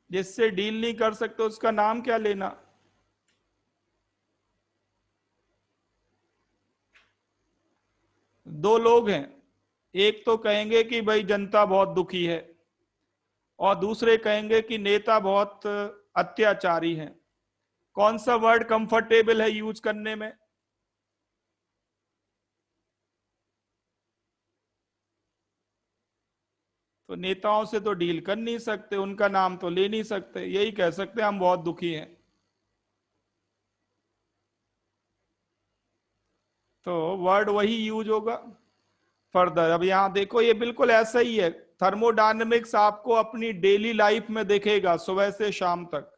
जिससे डील नहीं कर सकते उसका नाम क्या लेना? दो लोग हैं, एक तो कहेंगे कि भाई जनता बहुत दुखी है, और दूसरे कहेंगे कि नेता बहुत अत्याचारी हैं। कौन सा वर्ड कंफर्टेबल है यूज करने में? तो नेताओं से तो डील कर नहीं सकते, उनका नाम तो ले नहीं सकते, यही कह सकते हैं हम बहुत दुखी हैं। तो वर्ड वही यूज होगा फर्दर। अब यहां देखो, ये बिल्कुल ऐसा ही है। थर्मोडायनेमिक्स आपको अपनी डेली लाइफ में देखेगा, सुबह से शाम तक।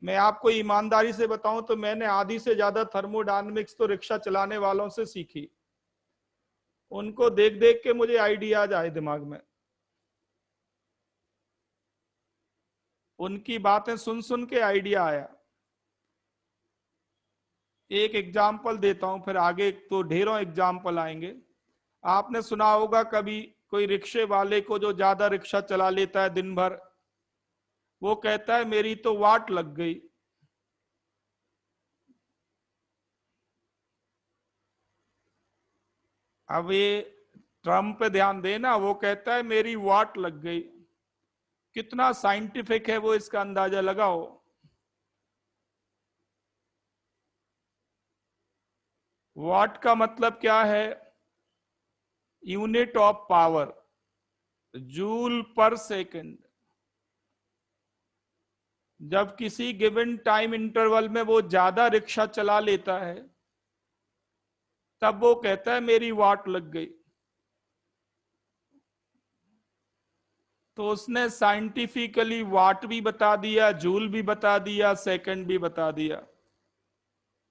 मैं आपको ईमानदारी से बताऊं तो मैंने आधी से ज्यादा थर्मोडायनेमिक्स तो रिक्शा चलाने वालों से सीखी। उनको देख देख के मुझे आइडियाज आए दिमाग में, उनकी बातें सुन सुन के आइडिया आया। एक एग्जाम्पल देता हूं, फिर आगे तो ढेरों एग्जाम्पल आएंगे। आपने सुना होगा कभी कोई रिक्शे वाले को जो ज्यादा रिक्शा चला लेता है दिन भर, वो कहता है मेरी तो वाट लग गई। अब ये टर्म पे ध्यान देना, वो कहता है मेरी वाट लग गई। कितना साइंटिफिक है वो, इसका अंदाजा लगाओ। वाट का मतलब क्या है? यूनिट ऑफ पावर, जूल पर सेकंड। जब किसी गिवन टाइम इंटरवल में वो ज्यादा रिक्शा चला लेता है, तब वो कहता है मेरी वाट लग गई। तो उसने साइंटिफिकली वाट भी बता दिया, जूल भी बता दिया, सेकंड भी बता दिया,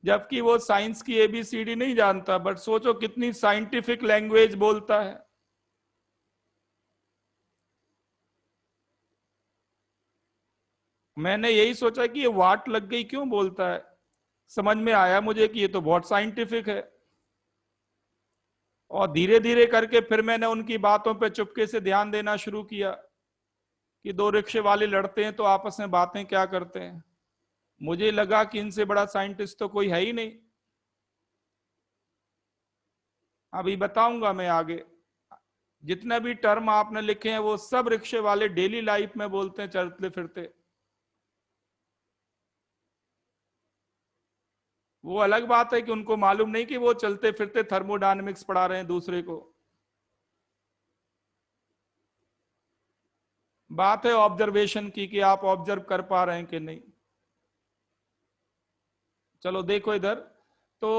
जबकि वो साइंस की एबीसीडी नहीं जानता। बट सोचो कितनी साइंटिफिक लैंग्वेज बोलता है। मैंने यही सोचा कि ये वाट लग गई क्यों बोलता है, समझ में आया मुझे कि ये तो बहुत साइंटिफिक है। और धीरे धीरे करके फिर मैंने उनकी बातों पे चुपके से ध्यान देना शुरू किया कि दो रिक्शे वाले लड़ते हैं तो आपस में बातें क्या करते हैं। मुझे लगा कि इनसे बड़ा साइंटिस्ट तो कोई है ही नहीं। अभी बताऊंगा मैं आगे। जितने भी टर्म आपने लिखे हैं वो सब रिक्शे वाले डेली लाइफ में बोलते हैं चलते फिरते। वो अलग बात है कि उनको मालूम नहीं कि वो चलते फिरते थर्मोडायनेमिक्स पढ़ा रहे हैं दूसरे को। बात है ऑब्जर्वेशन की कि आप ऑब्जर्व कर पा रहे हैं कि नहीं। चलो देखो इधर। तो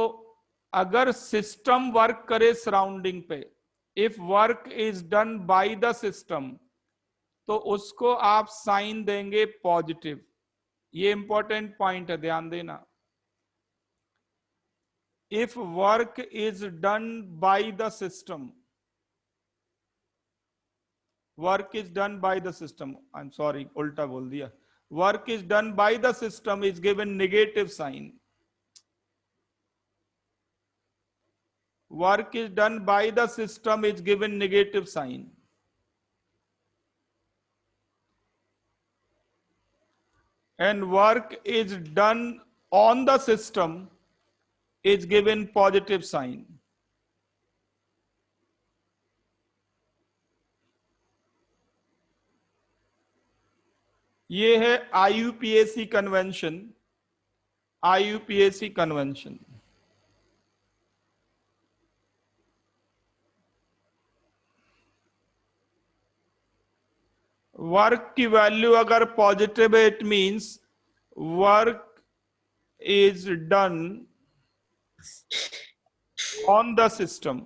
अगर सिस्टम वर्क करे सराउंडिंग पे, if work is done by the system, तो उसको आप साइन देंगे पॉजिटिव। ये इंपॉर्टेंट पॉइंट है, ध्यान देना। If work is done by the system, work is done by the system, I am sorry उल्टा बोल दिया। Work is done by the system is given negative sign. Work is done by the system is given negative sign. And work is done on the system is given positive sign. ये है IUPAC convention. IUPAC convention. Work की value अगर positive है, it means work is done on the system.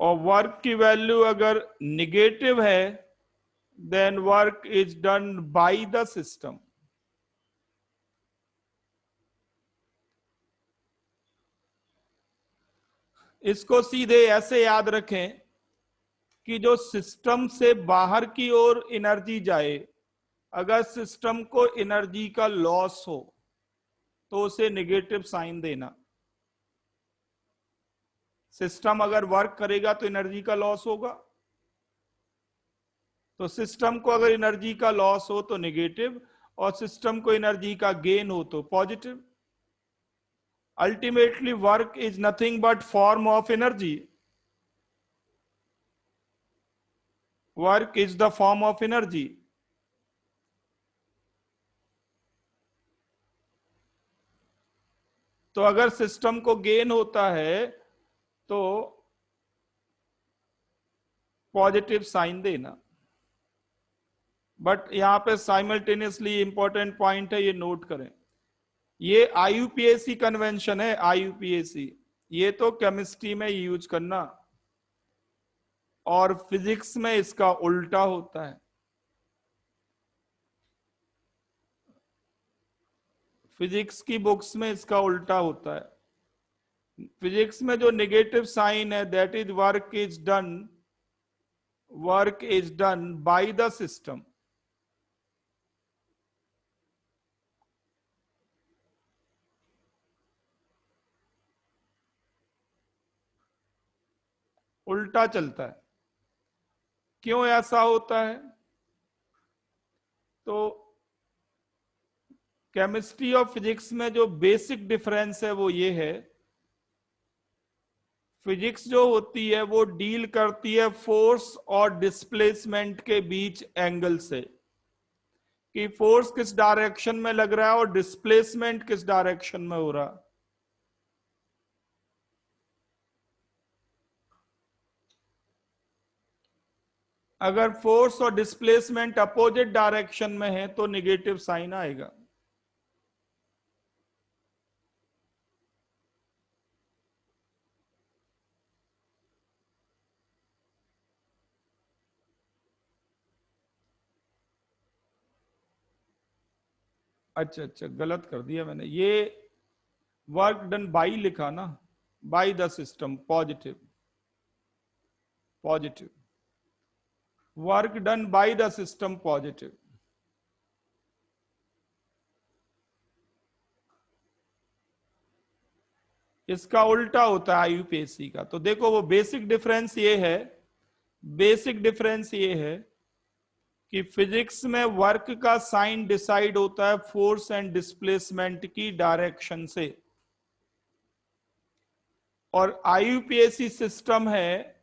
और work की value अगर negative है, then work is done by the system. इसको सीधे ऐसे याद रखें कि जो सिस्टम से बाहर की ओर एनर्जी जाए, अगर सिस्टम को एनर्जी का लॉस हो तो उसे नेगेटिव साइन देना। सिस्टम अगर वर्क करेगा तो एनर्जी का लॉस होगा, तो सिस्टम को अगर एनर्जी का लॉस हो तो नेगेटिव, और सिस्टम को एनर्जी का गेन हो तो positive. Ultimately work is nothing but form of energy. Work is the form of energy. तो अगर सिस्टम को गेन होता है तो पॉजिटिव साइन देना। बट यहां पे साइमल्टेनियसली इंपॉर्टेंट पॉइंट है, ये नोट करें। ये IUPAC कन्वेंशन है, IUPAC। ये तो केमिस्ट्री में यूज करना, और फिजिक्स में इसका उल्टा होता है। फिजिक्स की बुक्स में इसका उल्टा होता है। फिजिक्स में जो नेगेटिव साइन है, that is work is done by the system. उल्टा चलता है। क्यों ऐसा होता है? तो केमिस्ट्री और फिजिक्स में जो बेसिक डिफरेंस है वो ये है, फिजिक्स जो होती है वो डील करती है फोर्स और डिस्प्लेसमेंट के बीच एंगल से, कि फोर्स किस डायरेक्शन में लग रहा है और डिस्प्लेसमेंट किस डायरेक्शन में हो रहा है। अगर फोर्स और डिस्प्लेसमेंट अपोजिट डायरेक्शन में है तो निगेटिव साइन आएगा। अच्छा अच्छा, गलत कर दिया मैंने, ये वर्क डन बाई लिखा ना, by the system, positive, positive, work done by the system positive. इसका उल्टा होता है आईयूपीएससी का। तो देखो वो बेसिक डिफरेंस ये है, बेसिक डिफरेंस ये है कि फिजिक्स में वर्क का साइन डिसाइड होता है फोर्स एंड डिस्प्लेसमेंट की डायरेक्शन से, और आईयूपीएससी सिस्टम है,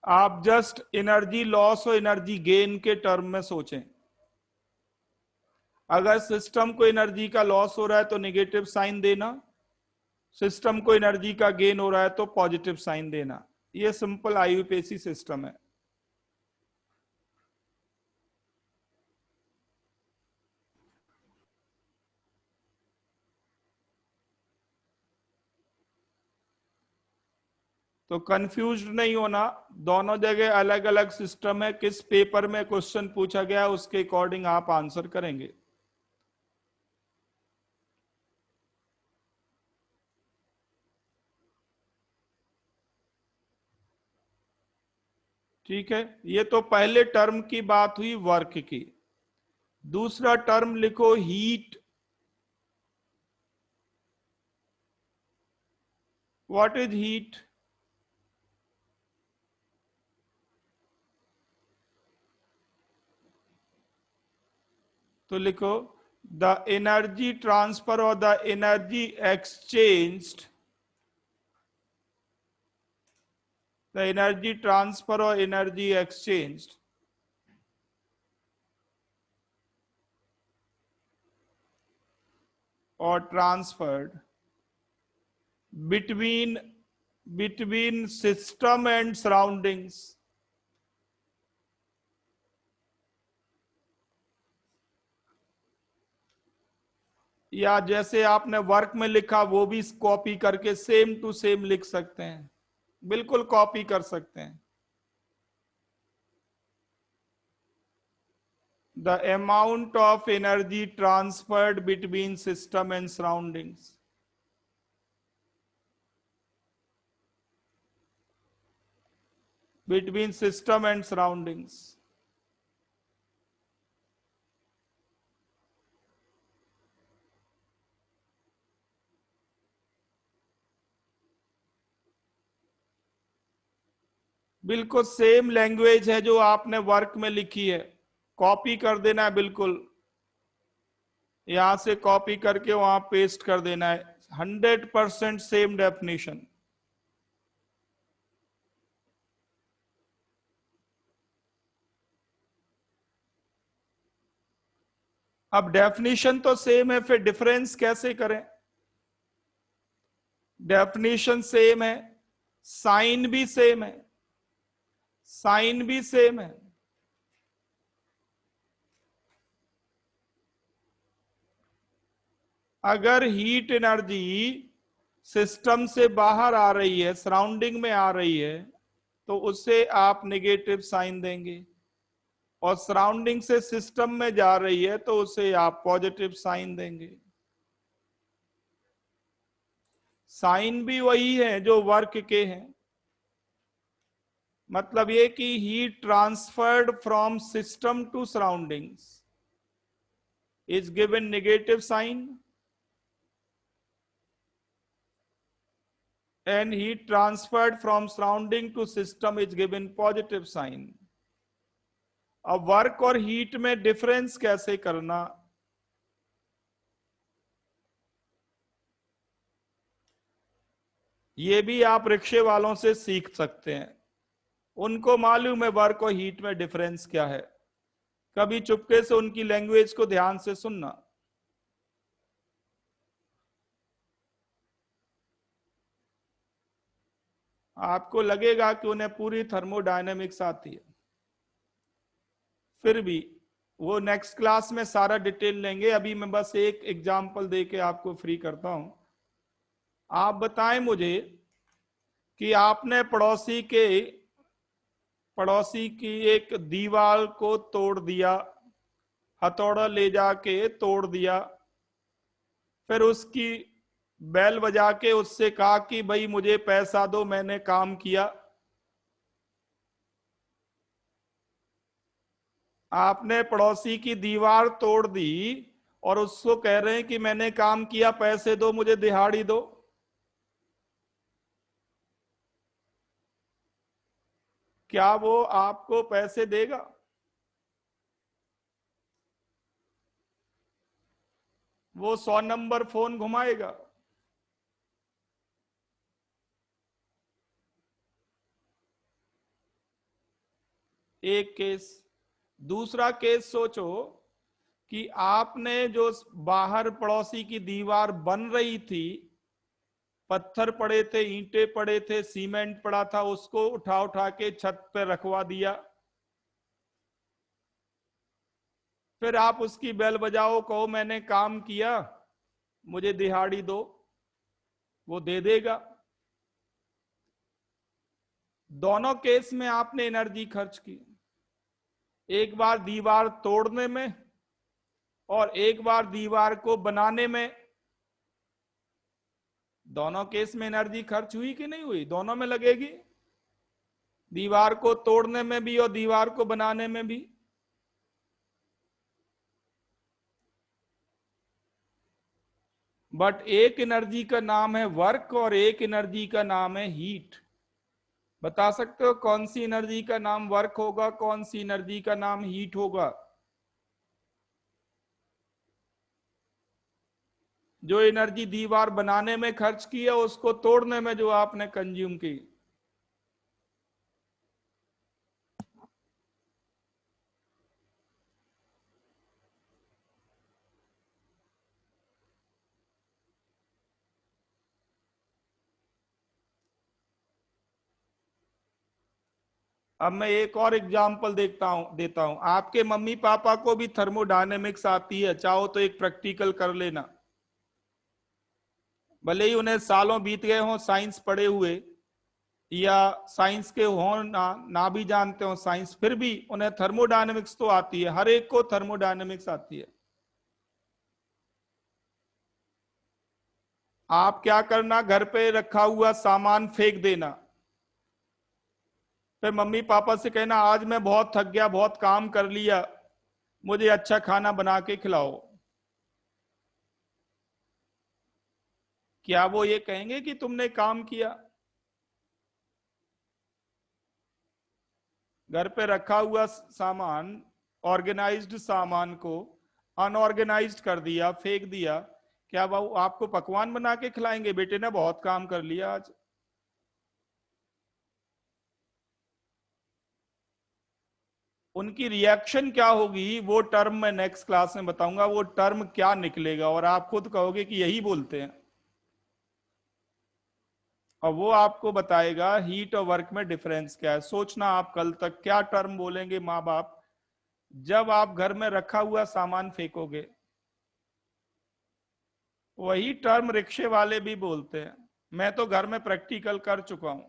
आप जस्ट एनर्जी लॉस और एनर्जी गेन के टर्म में सोचें। अगर सिस्टम को एनर्जी का लॉस हो रहा है तो नेगेटिव साइन देना, सिस्टम को एनर्जी का गेन हो रहा है तो पॉजिटिव साइन देना। ये सिंपल आईयूपीएससी सिस्टम है। तो कंफ्यूज नहीं होना, दोनों जगह अलग अलग सिस्टम है, किस पेपर में क्वेश्चन पूछा गया उसके अकॉर्डिंग आप आंसर करेंगे। ठीक है, ये तो पहले टर्म की बात हुई वर्क की। दूसरा टर्म लिखो हीट। What is heat? तो लिखो द एनर्जी ट्रांसफर और the energy exchanged, the energy transfer or energy exchanged or transferred between system and surroundings, या जैसे आपने वर्क में लिखा वो भी कॉपी करके सेम टू सेम लिख सकते हैं, बिल्कुल कॉपी कर सकते हैं। The amount of energy transferred between system and surroundings, between system and surroundings। बिल्कुल सेम लैंग्वेज है जो आपने वर्क में लिखी है, कॉपी कर देना है, बिल्कुल यहां से कॉपी करके वहां पेस्ट कर देना है। 100% सेम डेफिनेशन। अब डेफिनेशन तो सेम है, फिर डिफरेंस कैसे करें? डेफिनेशन सेम है, साइन भी सेम है, साइन भी सेम है। अगर हीट एनर्जी सिस्टम से बाहर आ रही है, सराउंडिंग में आ रही है, तो उसे आप नेगेटिव साइन देंगे, और सराउंडिंग से सिस्टम में जा रही है तो उसे आप पॉजिटिव साइन देंगे। साइन भी वही है जो वर्क के हैं। मतलब ये कि heat transferred from system to surroundings is given negative sign, and heat transferred from surrounding to system is given positive sign. अब वर्क और हीट में डिफरेंस कैसे करना, ये भी आप रिक्शे वालों से सीख सकते हैं, उनको मालूम है वर्क और हीट में डिफरेंस क्या है। कभी चुपके से उनकी लैंग्वेज को ध्यान से सुनना। आपको लगेगा कि उन्हें पूरी थर्मोडायनेमिक्स आती है, फिर भी वो नेक्स्ट क्लास में सारा डिटेल लेंगे। अभी मैं बस एक एग्जांपल देके आपको फ्री करता हूं। आप बताएं मुझे कि आपने पड़ोसी की एक दीवार को तोड़ दिया, हथौड़ा ले जाके तोड़ दिया, फिर उसकी बेल बजा के उससे कहा कि भाई मुझे पैसा दो, मैंने काम किया। आपने पड़ोसी की दीवार तोड़ दी और उसको कह रहे हैं कि मैंने काम किया, पैसे दो, मुझे दिहाड़ी दो। क्या वो आपको पैसे देगा? वो 100 नंबर फोन घुमाएगा। एक केस। दूसरा केस सोचो कि आपने जो बाहर पड़ोसी की दीवार बन रही थी, पत्थर पड़े थे, ईंटें पड़े थे, सीमेंट पड़ा था, उसको उठा उठा के छत पे रखवा दिया। फिर आप उसकी बेल बजाओ, कहो मैंने काम किया, मुझे दिहाड़ी दो, वो दे देगा। दोनों केस में आपने एनर्जी खर्च की, एक बार दीवार तोड़ने में और एक बार दीवार को बनाने में। दोनों केस में एनर्जी खर्च हुई कि नहीं हुई? दोनों में लगेगी, दीवार को तोड़ने में भी और दीवार को बनाने में भी। बट एक एनर्जी का नाम है वर्क और एक एनर्जी का नाम है हीट। बता सकते हो कौन सी एनर्जी का नाम वर्क होगा, कौन सी एनर्जी का नाम हीट होगा? जो एनर्जी दीवार बनाने में खर्च की है, उसको तोड़ने में जो आपने कंज्यूम की। अब मैं एक और एग्जांपल देता हूं। आपके मम्मी पापा को भी थर्मोडायनेमिक्स आती है, चाहो तो एक प्रैक्टिकल कर लेना। भले ही उन्हें सालों बीत गए हों साइंस पढ़े हुए, या साइंस के हों ना भी जानते हो साइंस, फिर भी उन्हें थर्मोडायनेमिक्स तो आती है। हर एक को थर्मोडायनेमिक्स आती है। आप क्या करना, घर पे रखा हुआ सामान फेंक देना, फिर मम्मी पापा से कहना आज मैं बहुत थक गया, बहुत काम कर लिया, मुझे अच्छा खाना बना के खिलाओ। क्या वो ये कहेंगे कि तुमने काम किया? घर पे रखा हुआ सामान, ऑर्गेनाइज्ड सामान को अनऑर्गेनाइज्ड कर दिया, फेंक दिया, क्या वो आपको पकवान बना के खिलाएंगे? बेटे ने बहुत काम कर लिया आज। उनकी रिएक्शन क्या होगी, वो टर्म मैं नेक्स्ट क्लास में बताऊंगा। वो टर्म क्या निकलेगा और आप खुद कहोगे कि यही बोलते हैं। और वो आपको बताएगा हीट और वर्क में डिफरेंस क्या है। सोचना आप कल तक क्या टर्म बोलेंगे माँ बाप जब आप घर में रखा हुआ सामान फेंकोगे। वही टर्म रिक्शे वाले भी बोलते हैं। मैं तो घर में प्रैक्टिकल कर चुका हूं,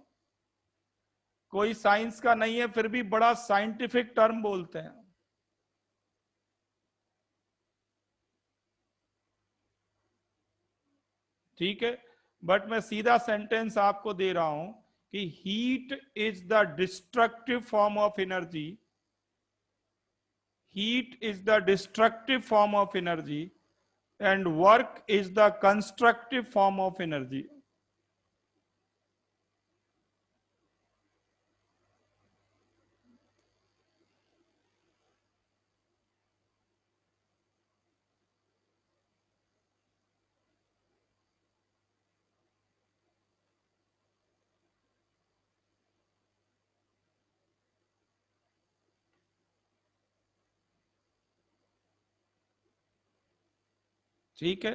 कोई साइंस का नहीं है, फिर भी बड़ा साइंटिफिक टर्म बोलते हैं। ठीक है, बट मैं सीधा सेंटेंस आपको दे रहा हूं कि heat is the destructive form of energy, heat is the destructive form of energy and work is the constructive form of energy. ठीक है,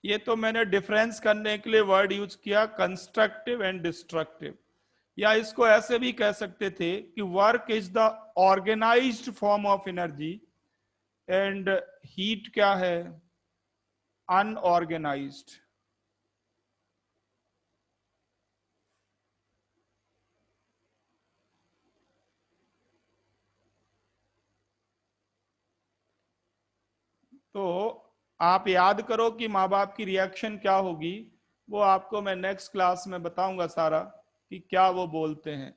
ये तो मैंने डिफरेंस करने के लिए वर्ड यूज किया कंस्ट्रक्टिव एंड डिस्ट्रक्टिव, या इसको ऐसे भी कह सकते थे कि work is the organised form of energy and heat क्या है, अनऑर्गेनाइज्ड। तो आप याद करो कि माँ बाप की रिएक्शन क्या होगी, वो आपको मैं नेक्स्ट क्लास में बताऊंगा सारा कि क्या वो बोलते हैं,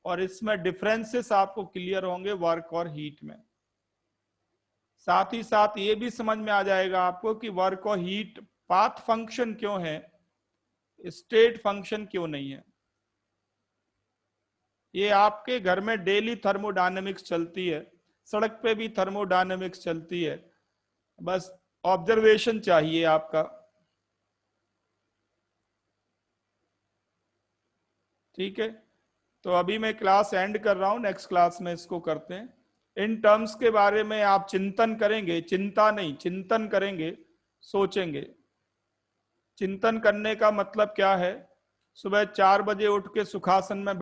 और इसमें डिफरेंसेस आपको क्लियर होंगे वर्क और हीट में। साथ ही साथ ये भी समझ में आ जाएगा आपको कि वर्क और हीट पाथ फंक्शन क्यों है, स्टेट फंक्शन क्यों नहीं है। ये आपके घर में डेली थर्मोडायनेमिक्स चलती है, सड़क पे भी थर्मोडायनेमिक्स चलती है, बस ऑब्जर्वेशन चाहिए आपका। ठीक है, तो अभी मैं क्लास एंड कर रहा हूं, नेक्स्ट क्लास में इसको करते हैं। इन टर्म्स के बारे में आप चिंतन करेंगे, चिंता नहीं, चिंतन करेंगे, सोचेंगे। चिंतन करने का मतलब क्या है, सुबह 4 बजे उठ के सुखासन में